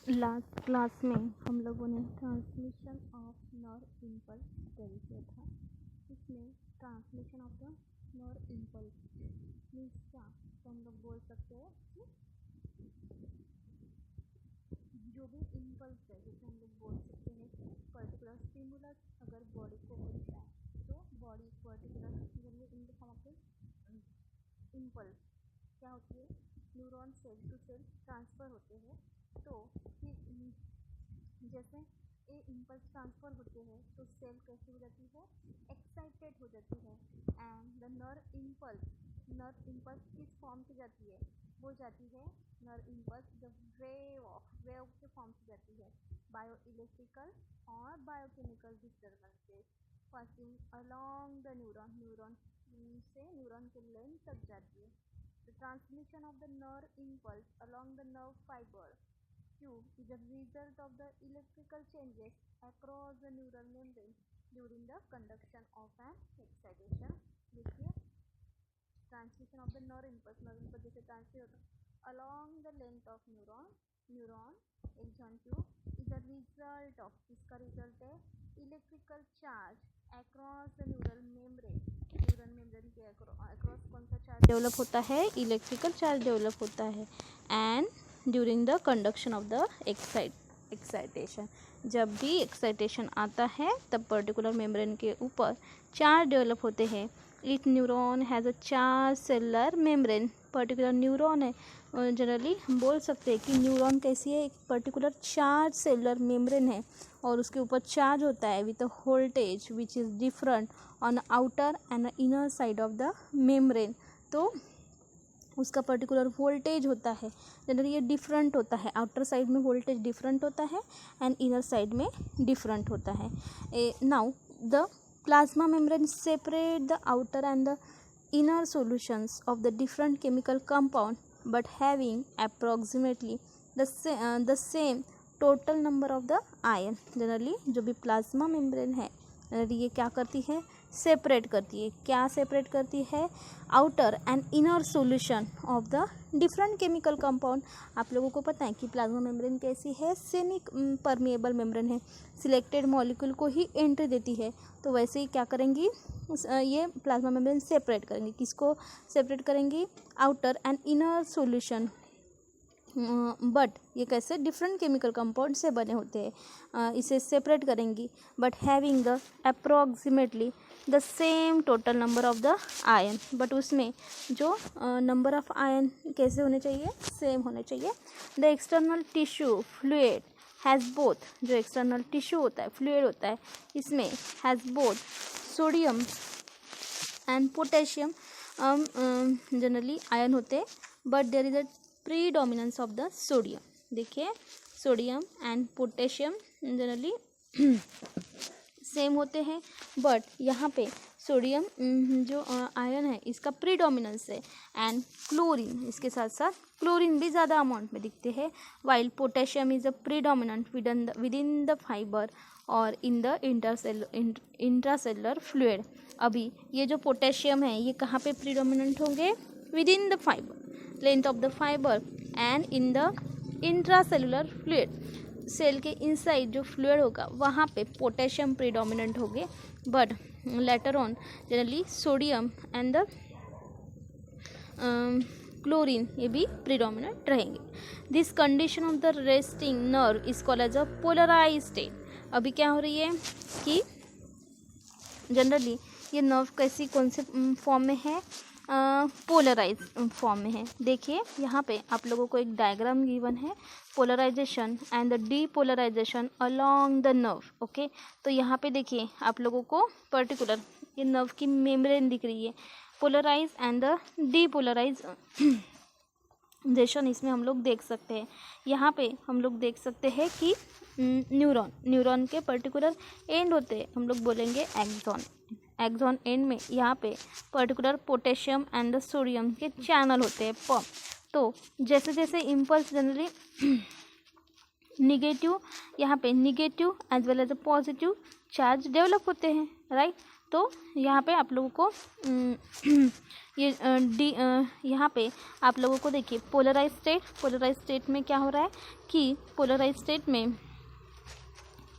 Last class में हम लोगों ने transmission of nerve impulse study किया था। इसमें transmission of the nerve impulse means क्या, तो हम लोग बोल सकते हैं कि जो भी इम्पल्स है, जैसे हम लोग बोल सकते हैं कि पर्टिकुलर स्टिमुलस अगर बॉडी को मिलता है तो body particular in the form of impulse क्या होती है, neuron cell to cell transfer होते हैं। तो फिर जैसे ये इम्पल्स ट्रांसफ़र होते हैं तो सेल कैसी हो जाती है, एक्साइटेड हो जाती है। एंड द नर्व इम्पल्स किस फॉर्म से जाती है, वो जाती है नर्व इम्पल्स द वेव के फॉर्म से जाती है। बायो इलेक्ट्रिकल और biochemical disturbances passing along the neuron से न्यूरॉन के लेंथ तक जाती है। The transmission of the nerve impulse along the nerve fiber tube is a result of the electrical changes across the neural membrane during the conduction of an excitation. देखिए transmission of the nerve impulse जैसे transfer होता है along the length of neuron axon tube is a result of, इसका result है electrical charge across the neural membrane के across कौन सा charge develop होता है, इलेक्ट्रिकल चार्ज डेवलप होता है। And during the conduction of the excitation, जब भी एक्साइटेशन आता है तब पर्टिकुलर मेम्ब्रेन के ऊपर चार्ज डेवलप होते हैं। It neuron has a charge cellular membrane, particular neuron है, जनरली हम बोल सकते हैं कि न्यूरॉन कैसी है, एक पर्टिकुलर चार्ज सेलुलर मेम्ब्रेन है और उसके ऊपर चार्ज होता है with a voltage which is different on outer and inner side of the membrane. तो उसका पर्टिकुलर वोल्टेज होता है, जनरली ये डिफरेंट होता है, आउटर साइड में वोल्टेज डिफरेंट होता है एंड इनर साइड में डिफरेंट होता है। Now the plasma membrane separate the outer and the inner solutions of the different chemical compound but having approximately the same total number of the ion। Generally जो भी plasma membrane है generally ये क्या करती है, separate करती है। क्या सेपरेट करती है, outer and inner solution of the different chemical compound. आप लोगों को पता है कि प्लाज्मा मेम्ब्रेन कैसी है, सेमी परमिएबल मेम्ब्रेन है, सिलेक्टेड मॉलिक्यूल को ही एंट्री देती है। तो वैसे ही क्या करेंगी, ये प्लाज्मा मेम्ब्रेन सेपरेट करेंगे, किसको सेपरेट करेंगी, outer and inner solution. But ये कैसे डिफरेंट केमिकल कंपाउंड से बने होते हैं, इसे सेपरेट करेंगी but having the approximately the same total number of the ion. But उसमें जो नंबर ऑफ आयन कैसे होने चाहिए, सेम होने चाहिए। The external tissue fluid has both, जो एक्सटर्नल टिश्यू होता है, फ्लूइड होता है, इसमें has both sodium and potassium, generally ion होते हैं but there is a predominance of the sodium. देखिए sodium and potassium generally same होते हैं बट यहाँ पे सोडियम जो आयन है इसका प्रीडोमिनेंस है एंड क्लोरीन, इसके साथ साथ क्लोरीन भी ज़्यादा अमाउंट में दिखते हैं, while potassium is a predominant with in the fibre और इन द इंट्रासेलुलर फ्लूइड। अभी ये जो पोटेशियम है ये कहाँ पे प्रीडोमिनेंट होंगे, within the fibre length of the fibre and in the intracellular fluid. Cell के इनसाइड जो फ्लूइड होगा वहाँ पे पोटेशियम प्रीडोमिनेंट होंगे but later on generally sodium and the chlorine ये भी प्रीडोमिनेंट रहेंगे। This condition of the resting nerve is called as a polarise state. अभी क्या हो रही है कि जनरली ये नर्व कैसी कौन से फॉर्म में है, पोलराइज फॉर्म में है। देखिए यहाँ पे आप लोगों को एक डायग्राम गिवन है, polarisation and the depolarisation along the nerve. Okay, तो यहाँ पे देखिए आप लोगों को पर्टिकुलर ये नर्व की मेम्ब्रेन दिख रही है, पोलराइज एंड द डीपोलराइजेशन इसमें हम लोग देख सकते हैं। यहाँ पे हम लोग देख सकते हैं कि न्यूरॉन के पर्टिकुलर एंड होते हैं, हम लोग बोलेंगे एक्सॉन एंड में यहाँ पे particular potassium and the sodium के चैनल होते हैं पंप। तो जैसे जैसे इम्पल्स जनरली निगेटिव, यहाँ पे negative as well as a positive charge develop होते हैं, राइट। तो यहाँ पे आप लोगों को ये यहाँ पे आप लोगों को देखिए पोलराइज स्टेट में क्या हो रहा है कि पोलराइज स्टेट में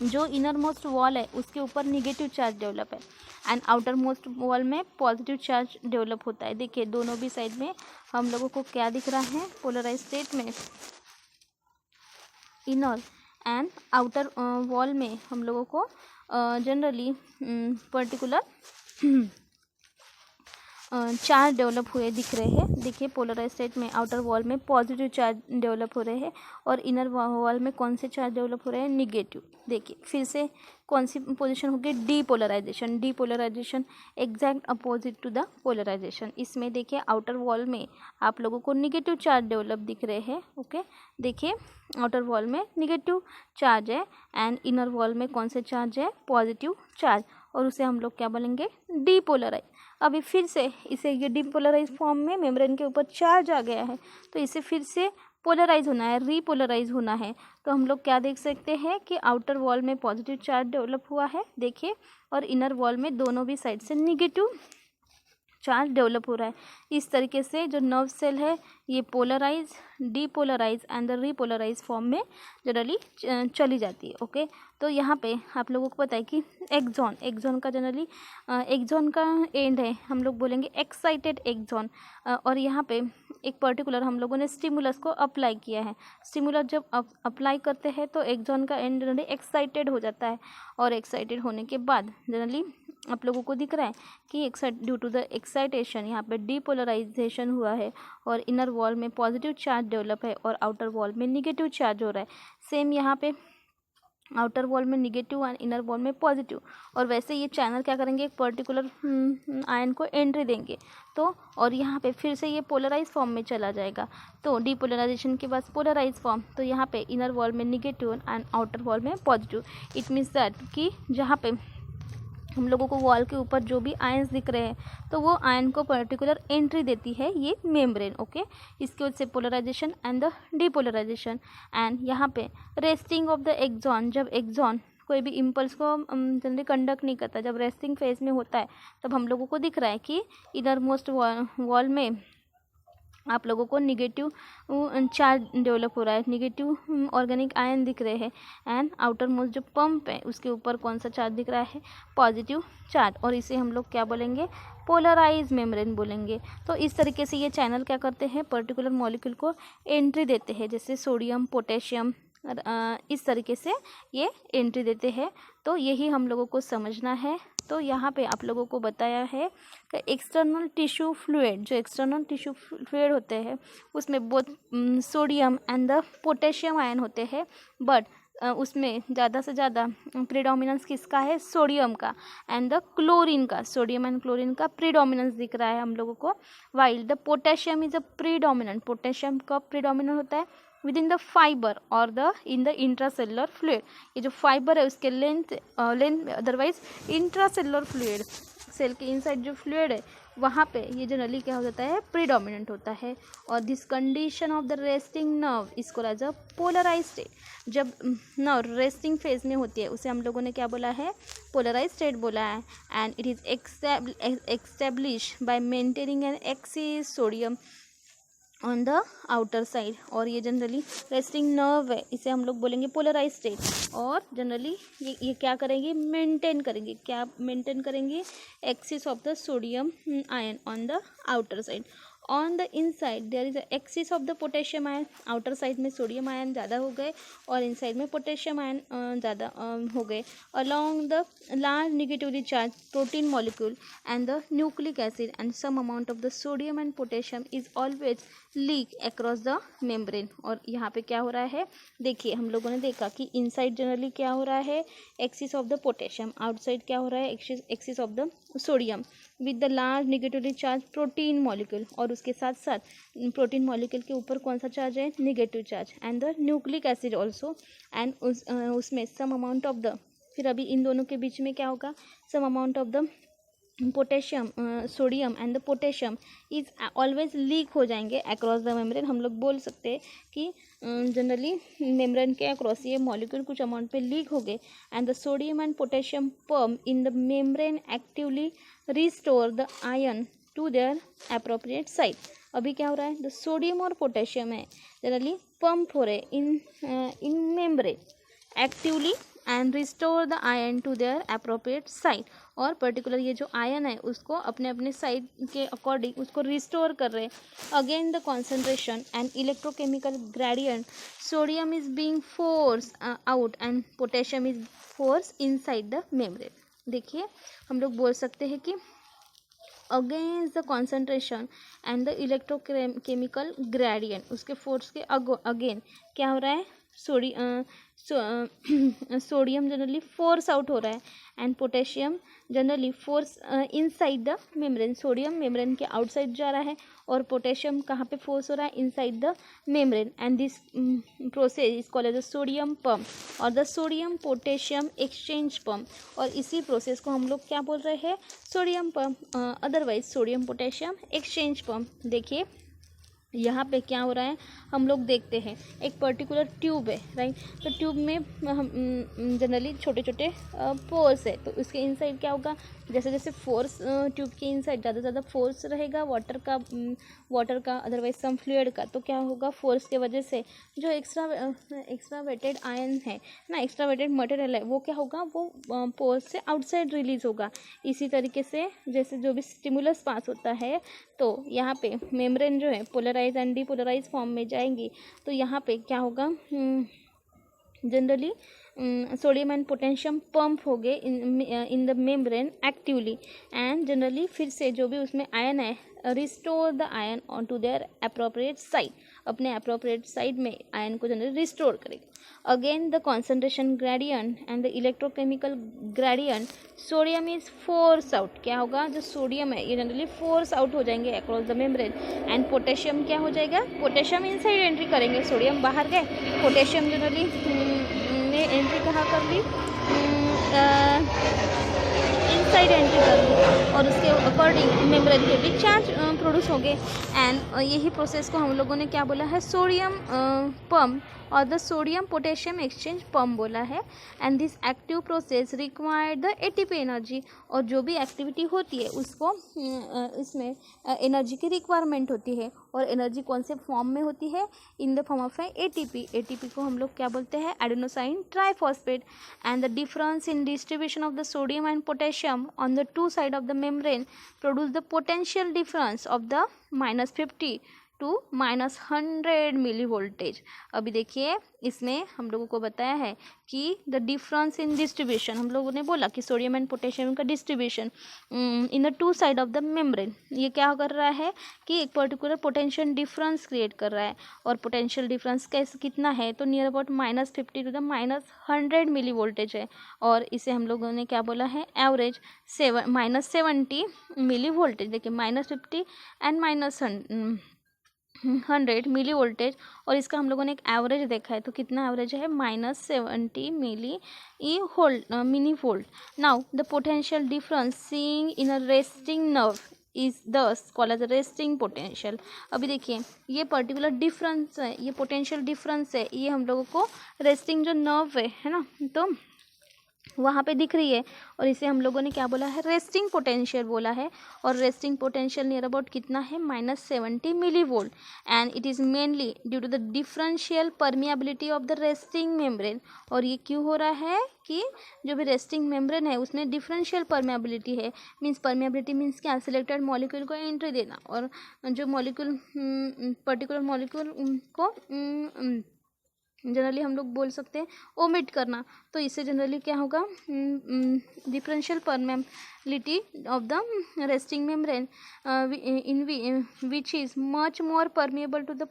जो इनर मोस्ट वॉल है उसके ऊपर निगेटिव चार्ज डेवलप है एंड आउटर मोस्ट वॉल में पॉजिटिव चार्ज डेवलप होता है। देखिए दोनों भी साइड में हम लोगों को क्या दिख रहा है, पोलराइज स्टेट में इनर एंड आउटर वॉल में हम लोगों को जनरली पर्टिकुलर चार्ज डेवलप हुए दिख रहे हैं। देखिए पोलराइज स्टेट में आउटर वॉल में पॉजिटिव चार्ज डेवलप हो रहे हैं और इनर वॉल में कौन से चार्ज डेवलप हो रहे हैं, निगेटिव। देखिए फिर से कौन सी पोजीशन होगी, depolarisation exact opposite to the polarisation. इसमें देखिए आउटर वॉल में आप लोगों को निगेटिव चार्ज डेवलप दिख रहे हैं। ओके देखिए आउटर वॉल में निगेटिव चार्ज है एंड इनर वॉल में कौन से चार्ज है, पॉजिटिव चार्ज, और उसे हम लोग क्या बोलेंगे, डीपोलराइज। अभी फिर से इसे ये डीपोलराइज फॉर्म में मेम्ब्रेन के ऊपर चार्ज आ गया है तो इसे फिर से पोलराइज होना है, रीपोलराइज होना है। तो हम लोग क्या देख सकते हैं कि आउटर वॉल में पॉजिटिव चार्ज डेवलप हुआ है देखिए, और इनर वॉल में दोनों भी साइड से निगेटिव चार्ज डेवलप हो रहा है। इस तरीके से जो नर्व सेल है ये polarise, depolarise and the repolarise form में जनरली चली जाती है। ओके तो यहाँ पे आप लोगों को पता है कि एक्सॉन का जनरली एक्सॉन का एंड है, हम लोग बोलेंगे एक्साइटेड एक्सॉन, और यहाँ पे एक पर्टिकुलर हम लोगों ने स्टिमुलस को अप्लाई किया है। स्टिमुलस जब अप्लाई करते हैं तो एक्सॉन का एंड जनरली एक्साइटेड हो जाता है और एक्साइटेड होने के बाद जनरली आप लोगों को दिख रहा है कि ड्यू टू द एक्साइटेशन यहाँ पे डीपोलराइजेशन हुआ है और इनर वॉल में पॉजिटिव चार्ज डेवलप है और आउटर वॉल में निगेटिव चार्ज हो रहा है। सेम यहाँ पे आउटर वॉल में निगेटिव एंड इनर वॉल में पॉजिटिव, और वैसे ये चैनल क्या करेंगे, एक पर्टिकुलर आयन को एंट्री देंगे तो, और यहाँ पे फिर से ये पोलराइज फॉर्म में चला जाएगा। तो डीपोलराइजेशन के बाद पोलराइज फॉर्म, तो यहाँ पे इनर वॉल में निगेटिव एंड आउटर वॉल में पॉजिटिव। इट मीन्स दैट कि जहाँ पे हम लोगों को वॉल के ऊपर जो भी आयंस दिख रहे हैं तो वो आयन को पर्टिकुलर एंट्री देती है ये मेम्ब्रेन। ओके इसकी वजह से polarisation and the depolarisation. And यहाँ पे रेस्टिंग ऑफ द एक्सॉन, जब एक्सॉन कोई भी इम्पल्स को जल्दी कंडक्ट नहीं करता, जब रेस्टिंग फेज में होता है तब हम लोगों को दिख रहा है कि इनर मोस्ट वॉल में आप लोगों को निगेटिव चार्ज डेवलप हो रहा है, निगेटिव ऑर्गेनिक आयन दिख रहे हैं एंड आउटर मोस्ट जो पंप है उसके ऊपर कौन सा चार्ज दिख रहा है, पॉजिटिव चार्ज, और इसे हम लोग क्या बोलेंगे, पोलराइज मेम्ब्रेन बोलेंगे। तो इस तरीके से ये चैनल क्या करते हैं, पर्टिकुलर मॉलिक्यूल को एंट्री देते हैं, जैसे सोडियम, पोटेशियम, इस तरीके से ये एंट्री देते हैं। तो यही हम लोगों को समझना है। तो यहाँ पे आप लोगों को बताया है कि एक्सटर्नल टिश्यू फ्लूइड, जो एक्सटर्नल टिश्यू फ्लूइड होते हैं उसमें both sodium and the potassium ion होते हैं, बट उसमें ज़्यादा से ज़्यादा प्रीडोमिनेंस किसका है, सोडियम का एंड द क्लोरीन का, सोडियम एंड क्लोरीन का प्रीडोमिनेंस दिख रहा है हम लोगों को, while the potassium is a predominant, potassium का प्रीडोमिनेंट होता है विद इन द फाइबर और the in the intracellular fluid. ये जो फाइबर है उसके length otherwise intracellular fluid, cell के इनसाइड जो फ्लूइड है वहाँ पे ये जनरली क्या हो जाता है, प्रीडोमिनेंट होता है। और this condition of the resting nerve is called as a polarise state. जब नर्व रेस्टिंग फेज में होती है उसे हम लोगों ने क्या बोला है, पोलराइज स्टेट बोला है। And it is establish by maintaining an excess sodium on the outer side. और ये जनरली रेस्टिंग नर्व है, इसे हम लोग बोलेंगे पोलराइज स्टेट। और जनरली ये क्या करेंगे, मेंटेन करेंगे, क्या मेंटेन करेंगे, excess of the sodium ion on the outer side. On the inside there is excess of the potassium ion, outer side में सोडियम आयन ज़्यादा हो गए और इनसाइड में पोटेशियम आयन ज़्यादा हो गए। Along the large negatively charge protein molecule and the nucleic acid and some amount of the sodium and potassium is always leak across the membrane. और यहाँ पे क्या हो रहा है, देखिए हम लोगों ने देखा कि इनसाइड जनरली क्या हो रहा है, axis of the potassium, outside क्या हो रहा है, axis of the sodium with the large negatively charge protein molecule, और उसके साथ साथ प्रोटीन मॉलिक्यूल के ऊपर कौन सा चार्ज है, negative charge, and the nucleic acid also, and उसमें सम अमाउंट ऑफ द, फिर अभी इन दोनों के बीच में क्या होगा, some amount of the potassium sodium and the potassium is always leak हो जाएंगे अक्रॉस द मेम्ब्रेन। हम लोग बोल सकते हैं कि जनरली मेम्ब्रेन के अक्रॉस ये मॉलिक्यूल कुछ अमाउंट पे लीक हो गए and the sodium and potassium pump in the membrane actively restore the ion to their appropriate site. अभी क्या हो रहा है, द सोडियम और पोटेशियम है जनरली पंप हो रहे in membrane actively and restore the ion to their appropriate site. और पर्टिकुलर ये जो आयन है उसको अपने अपने साइड के अकॉर्डिंग उसको रिस्टोर कर रहे हैं। Again the concentration and electrochemical gradient, sodium is being force out and potassium is force inside the membrane. देखिए हम लोग बोल सकते हैं कि against the concentration and the electrochemical gradient, उसके फोर्स के अगेन क्या हो रहा है, सोडियम जनरली फोर्स आउट हो रहा है and potassium generally force inside the membrane. Sodium membrane के आउटसाइड जा रहा है और पोटेशियम कहाँ पे फोर्स हो रहा है, inside the membrane and this process is called as the sodium pump और the sodium potassium exchange pump. और इसी प्रोसेस को हम लोग क्या बोल रहे हैं, sodium pump, otherwise sodium potassium exchange pump. देखिए यहाँ पे क्या हो रहा है, हम लोग देखते हैं एक पर्टिकुलर ट्यूब है, राइट। तो ट्यूब में हम जनरली छोटे छोटे पोर्स है, तो उसके इनसाइड क्या होगा, जैसे जैसे फोर्स ट्यूब के इनसाइड ज़्यादा से ज़्यादा फोर्स रहेगा वाटर का अदरवाइज सम फ्लूइड का, तो क्या होगा, फोर्स के वजह से जो एक्स्ट्रा वेटेड आयन है ना, एक्स्ट्रा वेटेड मटेरियल है, वो क्या होगा, वो पोर्स से आउटसाइड रिलीज होगा। इसी तरीके से जैसे जो भी स्टिमुलस पास होता है तो यहाँ पे मेम्ब्रेन जो है पोलराइज एंड डीपोलराइज फॉर्म में जाएंगी, तो यहाँ पे क्या होगा, generally sodium and potassium pump हो गए in the membrane actively and generally फिर से जो भी उसमें आयन है restore the ion on to their appropriate side, अपने अप्रोप्रिएट साइड में आयन को जनरली रिस्टोर करेगा। Again the concentration gradient and the electrochemical gradient, sodium is force out, क्या होगा, जो सोडियम है ये जनरली फोर्स आउट हो जाएंगे across the membrane and potassium क्या हो जाएगा, पोटेशियम इनसाइड एंट्री करेंगे, सोडियम बाहर गए, पोटेशियम जनरली ने एंट्री कहाँ कर ली, इनसाइड एंट्री कर ली और उसके अकॉर्डिंग मेम्ब्रेन के भी चार्ज प्रोड्यूस हो गए एंड यही प्रोसेस को हम लोगों ने क्या बोला है, सोडियम पंप और the sodium potassium exchange pump बोला है। And this active process required the ATP energy, और जो भी एक्टिविटी होती है उसको इसमें एनर्जी की रिक्वायरमेंट होती है और एनर्जी कौन से फॉर्म में होती है, in the form of ATP. ATP को हम लोग क्या बोलते हैं, adenosine triphosphate. And the difference in distribution of the sodium and potassium on the two side of the membrane produce the potential difference of the -50 to -100 milli voltage. अभी देखिए इसमें हम लोगों को बताया है कि द डिफरेंस इन डिस्ट्रीब्यूशन, हम लोगों ने बोला कि सोडियम एंड पोटेशियम का distribution in the two side of the membrane, ये क्या कर रहा है कि एक पर्टिकुलर पोटेंशियल डिफरेंस क्रिएट कर रहा है। और पोटेंशियल डिफरेंस कैसे कितना है, तो near about -50 to the -100 milli voltage है। और इसे हम लोगों ने क्या बोला है, एवरेज -70 मिली वोल्टेज। देखिए -50 एंड -100 मिली वोल्टेज, और इसका हम लोगों ने एक एवरेज देखा है, तो कितना एवरेज है, -70 milli volt. Now the potential difference seeing in a resting nerve is this called as resting potential. अभी देखिए ये पर्टिकुलर डिफरेंस है, ये पोटेंशियल डिफरेंस है, ये हम लोगों को रेस्टिंग जो नर्व है ना, तो वहाँ पे दिख रही है, और इसे हम लोगों ने क्या बोला है, रेस्टिंग पोटेंशियल बोला है। और रेस्टिंग पोटेंशियल नियर अबाउट कितना है, -70 milli volt and it is mainly due to the differential permeability of the resting membrane. और ये क्यों हो रहा है कि जो भी रेस्टिंग मेम्ब्रेन है उसमें डिफरेंशियल परमिएबिलिटी है, मीन्स परमिएबिलिटी मीन्स क्या, सिलेक्टेड मॉलिक्यूल को एंट्री देना, और जो मॉलिक्यूल पर्टिकुलर मॉलिक्यूल को जनरली हम लोग बोल सकते हैं ओमिट करना, तो इससे जनरली क्या होगा, differential permeability of the resting membrane in which is much more permeable to the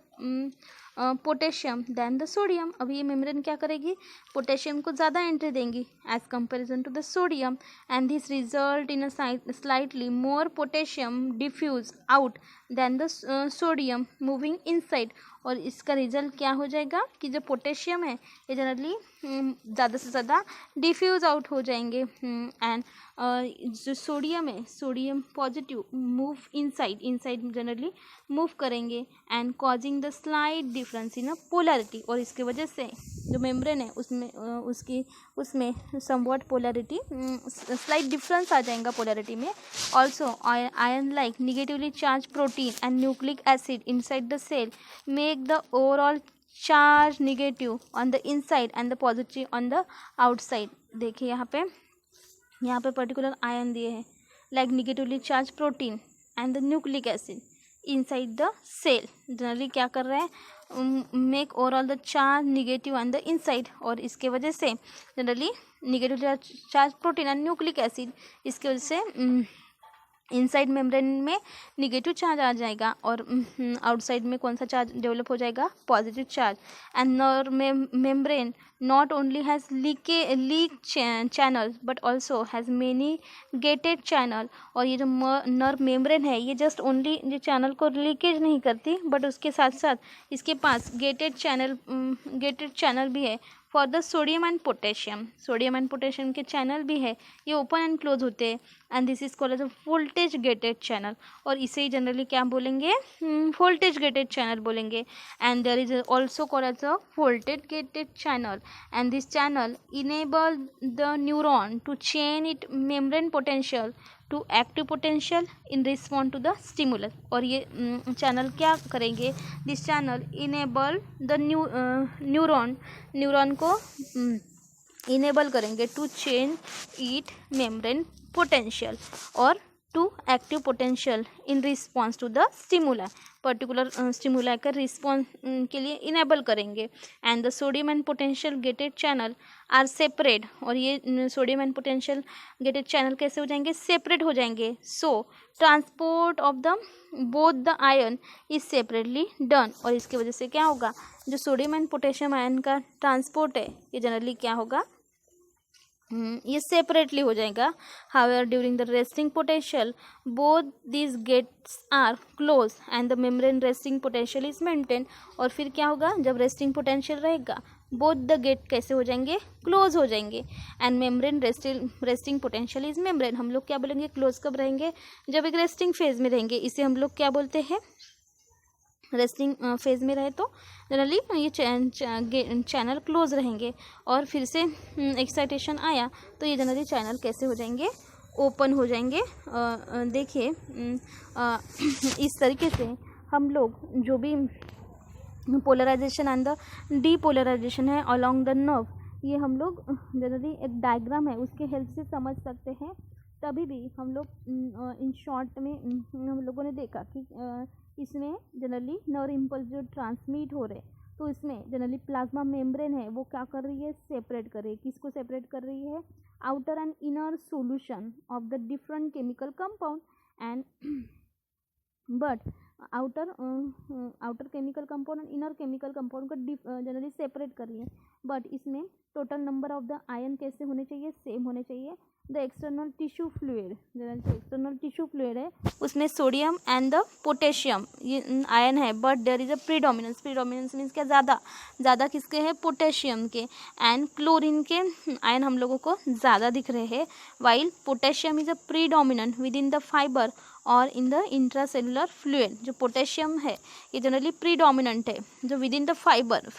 potassium than the sodium. अभी ये मेम्ब्रेन क्या करेगी, पोटेशियम को ज़्यादा एंट्री देंगी as comparison to the sodium and this result in a slightly more potassium diffuse out than the sodium moving inside. और इसका result क्या हो जाएगा कि जो पोटेशियम है ये जनरली ज़्यादा से ज़्यादा डिफ्यूज़ आउट हो जाएंगे एंड जो सोडियम है, sodium positive move inside generally move करेंगे and causing the slight difference in polarity, और इसके वजह से जो मेम्ब्रेन है उसमें समवॉट पोलैरिटी स्लाइट डिफरेंस आ जाएगा पोलैरिटी में. Also ion like negatively charge protein and nucleic acid inside the cell make the overall charge negative on the inside and the positive on the outside. देखिए यहाँ पे particular ion दिए हैं like negatively charge protein and the nucleic acid inside the cell generally क्या कर रहे हैं, make overall the charge negative on the inside, और इसके वजह से generally negatively charge protein and nucleic acid इसके वजह से इनसाइड मेम्ब्रेन में निगेटिव चार्ज आ जाएगा और आउटसाइड में कौन सा चार्ज डेवलप हो जाएगा, positive charge. And nerve membrane not only has leak channel but also has many gated channel. और ये जो नर्व मेम्ब्रेन है ये जस्ट ओनली ये चैनल को लीकेज नहीं करती बट उसके साथ साथ इसके पास गेटेड चैनल भी है for the sodium and potassium के चैनल भी है, ये ओपन एंड क्लोज होते हैं. And this is called as a voltage gated channel, और इसे ही जनरली क्या बोलेंगे, वोल्टेज गेटेड चैनल बोलेंगे. And there is also called as a voltage gated channel, and this channel enable the neuron to change it membrane potential to active potential in response to the stimulus. और ये channel क्या करेंगे, this channel enable the neuron को enable करेंगे to change it membrane potential और to active potential in response to the stimula, particular stimula का response के लिए इनेबल करेंगे. And the sodium and potential gated channel are separate, और ये sodium and potential gated channel कैसे हो जाएंगे, सेपरेट हो जाएंगे. So transport of the both the ion is separately done, और इसकी वजह से क्या होगा, जो सोडियम एंड पोटेशियम आयन का ट्रांसपोर्ट है ये जनरली क्या होगा, ये सेपरेटली हो जाएगा. However during the resting potential both this gates are close and the membrane resting potential is maintain. और फिर क्या होगा, जब रेस्टिंग पोटेंशियल रहेगा बोथ द गेट कैसे हो जाएंगे, क्लोज हो जाएंगे. And membrane resting potential is membrane, हम लोग क्या बोलेंगे, क्लोज कब रहेंगे, जब एक रेस्टिंग फेज में रहेंगे. इसे हम लोग क्या बोलते हैं, रेस्टिंग फेज में रहे तो जनरली ये चैनल क्लोज रहेंगे, और फिर से एक्साइटेशन आया तो ये जनरली चैनल कैसे हो जाएंगे, ओपन हो जाएंगे. देखिए इस तरीके से हम लोग जो भी पोलराइजेशन एंड द डीपोलराइजेशन है अलोंग द नर्व, ये हम लोग जनरली एक डायग्राम है उसके हेल्प से समझ सकते हैं. तभी भी हम लोग इन शॉर्ट में हम लोगों ने देखा कि इसमें जनरली नर्व इम्पल्स जो ट्रांसमिट हो रहे तो इसमें जनरली प्लाज्मा मेम्ब्रेन है वो क्या कर रही है, सेपरेट कर रही है. किसको सेपरेट कर रही है, outer and inner solution of the different chemical compound. And but outer chemical compound और इनर केमिकल कंपाउंड को जनरली सेपरेट कर रही है. बट इसमें total number of the ion कैसे होने चाहिए, सेम होने चाहिए. The external tissue fluid, generally external tissue fluid है उसमें सोडियम एंड द पोटेशियम ये आयन है, but there is a predominance means क्या, ज़्यादा किसके हैं, पोटेशियम के. एंड क्लोरीन के आयन हम लोगों को ज़्यादा दिख रहे हैं, while potassium is a predominant with in the fibre और इन द इंट्रासेलुलर फ्लूइड. जो पोटेशियम है ये जनरली प्रीडोमिनेंट है जो with in the fibre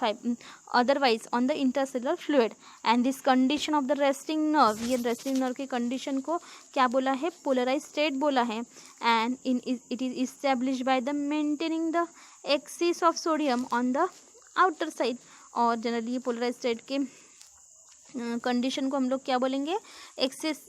otherwise on the intracellular fluid. And this condition of the resting nerve, ये resting nerve की condition को क्या बोला है, पोलराइज स्टेट बोला है. And it is establish by the maintaining the axis of sodium on the outer side. और generally ये पोलराइज स्टेट के कंडीशन को हम लोग क्या बोलेंगे, access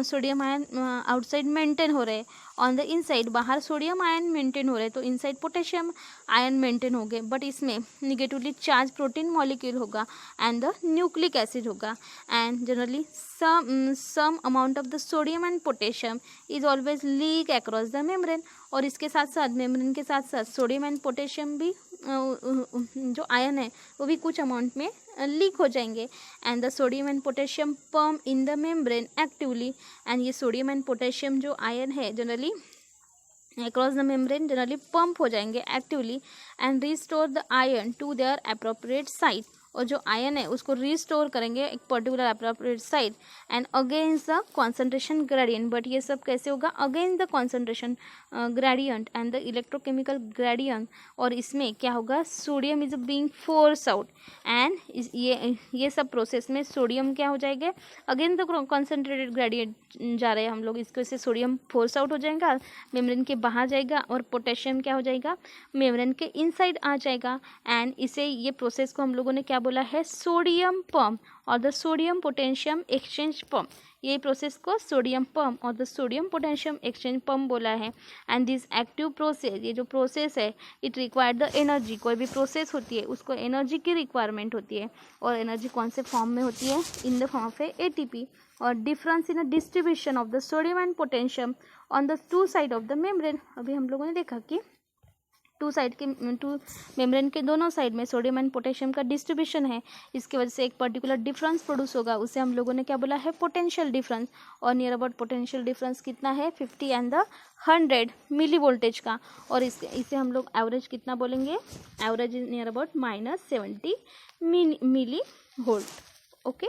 sodium ion outside maintain हो रहे, ऑन द इनसाइड बाहर सोडियम आयन मेंटेन हो रहे तो इनसाइड पोटेशियम आयन मेंटेन हो गए. बट इसमें निगेटिवली चार्ज प्रोटीन मॉलिक्यूल होगा एंड द न्यूक्लिक एसिड होगा. And generally some amount of the sodium and potassium is always leak across the membrane. और इसके साथ साथ मेम्ब्रेन के साथ साथ सोडियम एंड पोटेशियम भी जो आयन है वो भी कुछ अमाउंट में लीक हो जाएंगे. And the sodium and potassium pump in the membrane actively. And ये सोडियम एंड पोटेशियम जो आयन है generally across the membrane generally pump हो जाएंगे actively and restore the ion to their appropriate site. और जो ion है उसको restore करेंगे एक particular appropriate site and against the concentration gradient. But ये सब कैसे होगा? Against the concentration gradient and the electrochemical gradient. और इसमें क्या होगा? Sodium is being force out and ये सब प्रोसेस में सोडियम क्या हो जाएगा? अगेंस्ट द कॉन्सेंट्रेटेड ग्रेडियंट जा रहे हैं हम लोग, इसको से सोडियम फोर्स आउट हो जाएगा, मेम्ब्रेन के बाहर जाएगा, और पोटेशियम क्या हो जाएगा? मेम्ब्रेन के इनसाइड आ जाएगा। एंड इसे ये प्रोसेस को हम लोगों ने क्या बोला है? सोडियम पंप और the sodium potassium exchange pump. ये प्रोसेस को सोडियम पंप और the sodium potassium exchange pump बोला है। एंड दिस एक्टिव प्रोसेस, ये जो प्रोसेस है, इट रिक्वायर द एनर्जी। कोई भी प्रोसेस होती है उसको एनर्जी की रिक्वायरमेंट होती है, और एनर्जी कौन से फॉर्म में होती है? In the form of ATP। और difference in a distribution of the sodium and potassium on the two side of the membrane. अभी हम लोगों ने देखा कि टू मेम्ब्रेन के दोनों साइड में सोडियम एंड पोटेशियम का डिस्ट्रीब्यूशन है, इसकी वजह से एक पर्टिकुलर डिफरेंस प्रोड्यूस होगा, उसे हम लोगों ने क्या बोला है? Potential difference. और नियर अबाउट पोटेंशियल डिफरेंस कितना है? 50 एंड द 100 मिली वोल्टेज का। और इसे हम लोग एवरेज कितना बोलेंगे? Average is near about -70 milli volt. Okay.